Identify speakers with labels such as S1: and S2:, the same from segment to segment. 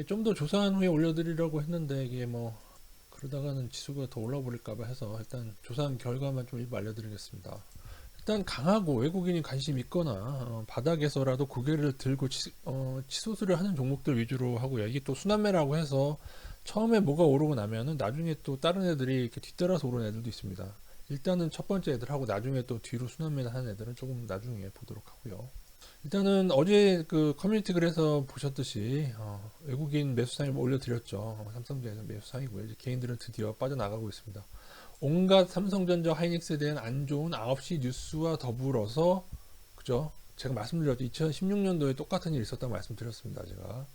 S1: 좀 더 조사한 후에 올려드리려고 했는데 이게 뭐 그러다가는 지수가 더 올라버릴까봐 해서 일단 조사한 결과만 좀 일부 알려드리겠습니다. 일단 강하고 외국인이 관심 있거나 바닥에서라도 고개를 들고 치솟으려 하는 종목들 위주로 하고요. 이게 또 순환매라고 해서 처음에 뭐가 오르고 나면은 나중에 또 다른 애들이 이렇게 뒤따라서 오르는 애들도 있습니다. 일단은 첫 번째 애들하고 나중에 또 뒤로 순환매 하는 애들은 조금 나중에 보도록 하고요. 일단은 어제 그 커뮤니티 글에서 보셨듯이 외국인 매수상을 올려드렸죠. 삼성전자 매수상이고요. 이제 개인들은 드디어 빠져나가고 있습니다. 온갖 삼성전자 하이닉스에 대한 안 좋은 9시 뉴스와 더불어서 그죠? 제가 말씀드렸죠. 2016년도에 똑같은 일이 있었다고 말씀드렸습니다. 제가.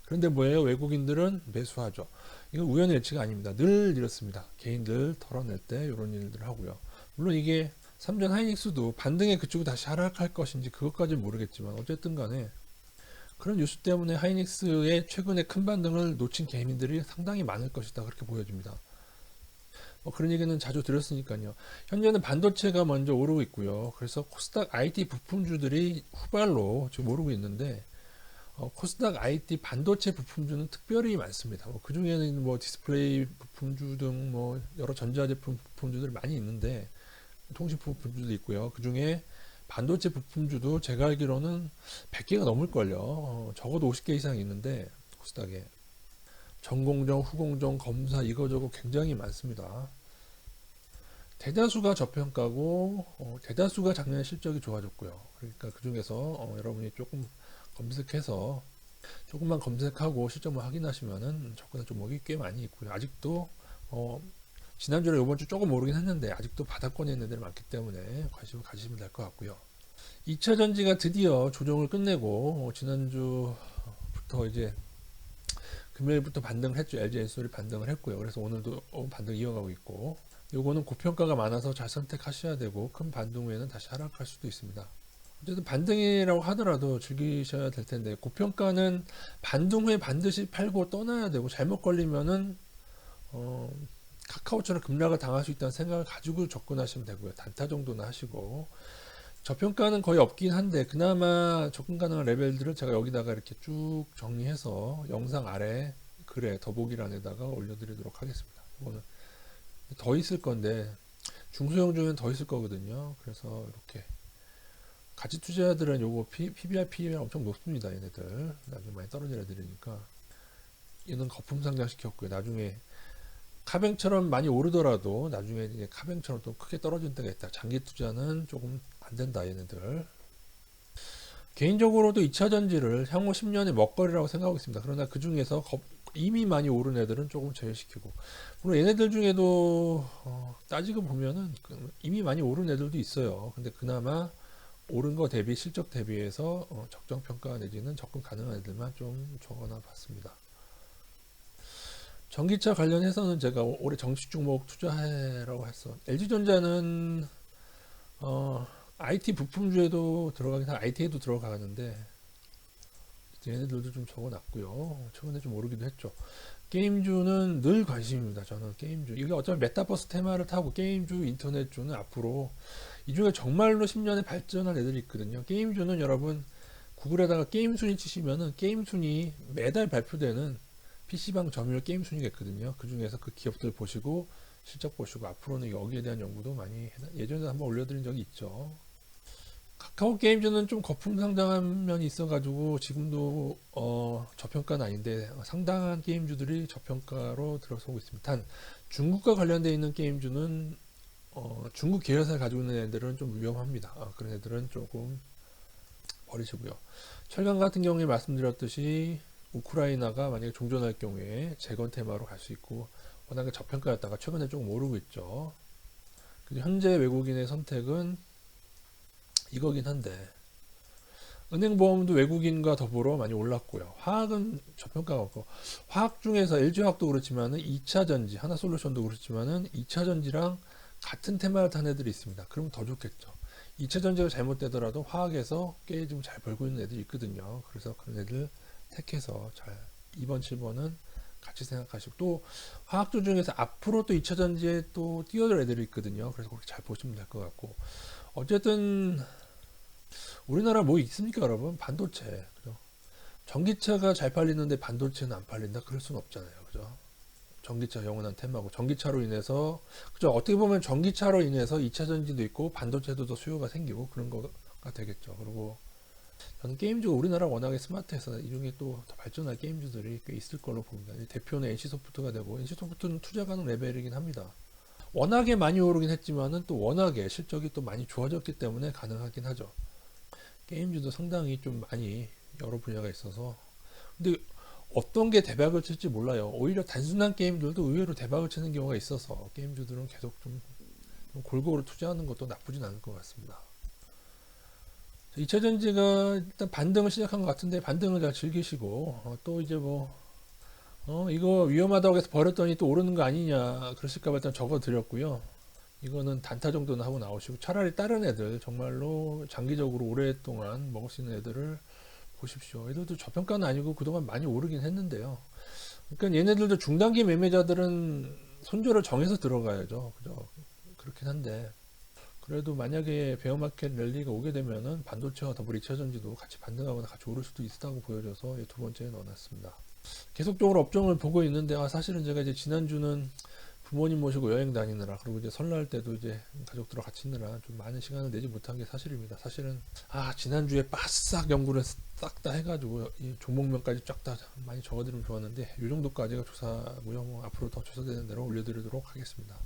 S1: 그런데 뭐예요? 외국인들은 매수하죠. 이건 우연의 일치가 아닙니다. 늘 이렇습니다. 개인들 털어낼 때 이런 일들을 하고요. 물론 이게 삼전 하이닉스도 반등에 그치고 다시 하락할 것인지 그것까지는 모르겠지만 어쨌든 간에 그런 뉴스 때문에 하이닉스의 최근에 큰 반등을 놓친 개인들이 상당히 많을 것이다. 그렇게 보여집니다. 그런 얘기는 자주 들었으니까요. 현재는 반도체가 먼저 오르고 있고요. 그래서 코스닥 IT 부품주들이 후발로 지금 오르고 있는데 코스닥 IT 반도체 부품주는 특별히 많습니다. 그 중에는 뭐 디스플레이 부품주 등 뭐 여러 전자제품 부품주들 많이 있는데 통신 부품주도 있고요. 그 중에 반도체 부품주도 제가 알기로는 100개가 넘을걸요. 적어도 50개 이상 있는데 코스닥에 전공정, 후공정, 검사 이거저거 굉장히 많습니다. 대다수가 저평가고 대다수가 작년에 실적이 좋아졌고요. 그러니까 그 중에서 여러분이 조금 검색해서 조금만 검색하고 실적만 확인하시면은 접근한 종목이 꽤 많이 있고요. 아직도 지난주에 이번 주 조금 오르긴 했는데 아직도 바닥권에 있는 애들이 많기 때문에 관심을 가지시면 될 것 같고요. 2차 전지가 드디어 조정을 끝내고 지난주부터 이제 금요일부터 반등을 했죠. LG 엔솔이 반등을 했고요. 그래서 오늘도 반등 이어가고 있고 요거는 고평가가 많아서 잘 선택하셔야 되고 큰 반등 후에는 다시 하락할 수도 있습니다. 어쨌든 반등이라고 하더라도 즐기셔야 될 텐데 고평가는 반등 후에 반드시 팔고 떠나야 되고 잘못 걸리면은 어, 카카오처럼 급락을 당할 수 있다는 생각을 가지고 접근하시면 되고요. 단타 정도는 하시고 저평가는 거의 없긴 한데 그나마 접근 가능한 레벨들을 제가 여기다가 이렇게 쭉 정리해서 영상 아래 글에 더보기란에다가 올려드리도록 하겠습니다. 이거는 더 있을 건데 중소형 중엔 더 있을 거거든요. 그래서 이렇게 가치 투자자들은 요거 PBR, PER 엄청 높습니다. 얘네들 나중에 많이 떨어질 애들이니까 얘는 거품 상장시켰고요. 나중에 카뱅처럼 많이 오르더라도 나중에 이제 카뱅처럼 또 크게 떨어질 때가 있다. 장기 투자는 조금 안 된다. 얘네들 개인적으로도 2차 전지를 향후 10년의 먹거리라고 생각하고 있습니다. 그러나 그 중에서 이미 많이 오른 애들은 조금 제외시키고 물론 얘네들 중에도 따지고 보면은 이미 많이 오른 애들도 있어요. 근데 그나마 오른 거 대비 실적 대비해서 적정 평가 내지는 접근 가능한 애들만 좀 적어놔 봤습니다. 전기차 관련해서는 제가 올해 정식 종목 투자해라고 했어. LG전자는 IT 부품주에도 들어가긴 한 IT에도 들어가는데 얘네들도 좀 적어놨고요. 최근에 좀 오르기도 했죠. 게임주는 늘 관심입니다. 저는 게임주. 이게 어차피 메타버스 테마를 타고 게임주, 인터넷주는 앞으로 이 중에 정말로 10년에 발전할 애들이 있거든요. 게임주는 여러분 구글에다가 게임 순위 치시면은 게임 순위 매달 발표되는 PC방 점유율 게임 순위가 있거든요. 그 중에서 그 기업들 보시고 실적 보시고 앞으로는 여기에 대한 연구도 많이 예전에 한번 올려드린 적이 있죠. 카카오 게임즈는 좀 거품 상당한 면이 있어가지고 지금도 저평가는 아닌데 상당한 게임주들이 저평가로 들어서고 있습니다. 단 중국과 관련되어 있는 게임주는 중국 계열사를 가지고 있는 애들은 좀 위험합니다. 그런 애들은 조금 버리시고요. 철강 같은 경우에 말씀드렸듯이 우크라이나가 만약에 종전할 경우에 재건 테마로 갈 수 있고 워낙에 저평가였다가 최근에 조금 오르고 있죠. 현재 외국인의 선택은 이거긴 한데 은행보험도 외국인과 더불어 많이 올랐고요. 화학은 저평가가 없고 화학 중에서 LG화학도 그렇지만은 2차 전지 하나솔루션도 그렇지만은 2차 전지랑 같은 테마를 탄 애들이 있습니다. 그럼 더 좋겠죠. 2차 전지가 잘못되더라도 화학에서 꽤 좀 잘 벌고 있는 애들이 있거든요. 그래서 그런 애들 택해서 잘 2번, 7번은 같이 생각하시고 또 화학주 중에서 앞으로 또 2차 전지에 또 뛰어들 애들이 있거든요. 그래서 그렇게 잘 보시면 될 것 같고 어쨌든 우리나라 뭐 있습니까, 여러분? 반도체. 그죠? 전기차가 잘 팔리는데 반도체는 안 팔린다? 그럴 수는 없잖아요. 그죠? 전기차 영원한 테마고 전기차로 인해서 그죠? 어떻게 보면 전기차로 인해서 2차 전지도 있고 반도체도 더 수요가 생기고 그런 거가 되겠죠. 그리고 저는 게임주가 우리나라 워낙에 스마트해서 이 중에 또 더 발전할 게임주들이 꽤 있을 걸로 봅니다. 대표는 NC소프트가 되고 NC소프트는 투자 가능 레벨이긴 합니다. 워낙에 많이 오르긴 했지만은 또 워낙에 실적이 또 많이 좋아졌기 때문에 가능하긴 하죠. 게임주도 상당히 좀 많이 여러 분야가 있어서 근데 어떤 게 대박을 칠지 몰라요. 오히려 단순한 게임들도 의외로 대박을 치는 경우가 있어서 게임주들은 계속 좀 골고루 투자하는 것도 나쁘진 않을 것 같습니다. 2차 전지가 일단 반등을 시작한 것 같은데 반등을 잘 즐기시고 또 이제 뭐 이거 위험하다고 해서 버렸더니 또 오르는 거 아니냐 그러실까봐 일단 적어 드렸고요. 이거는 단타 정도는 하고 나오시고 차라리 다른 애들 정말로 장기적으로 오랫동안 먹을 수 있는 애들을 보십시오. 얘들도 저평가는 아니고 그동안 많이 오르긴 했는데요. 그러니까 얘네들도 중단기 매매자들은 손절을 정해서 들어가야죠. 그죠? 그렇긴 한데 그래도 만약에 베어마켓 랠리가 오게 되면은 반도체와 더블 2차 전지도 같이 반등하거나 같이 오를 수도 있다고 보여져서 두 번째에 넣어놨습니다. 계속적으로 업종을 보고 있는데 사실은 제가 이제 지난주는 부모님 모시고 여행 다니느라 그리고 이제 설날 때도 이제 가족들과 같이 있느라 좀 많은 시간을 내지 못한 게 사실입니다. 사실은 지난주에 바싹 연구를 싹 다 해가지고 이 종목명까지 쫙 다 많이 적어드리면 좋았는데 이 정도까지가 조사고요. 뭐 앞으로 더 조사되는 대로 올려드리도록 하겠습니다.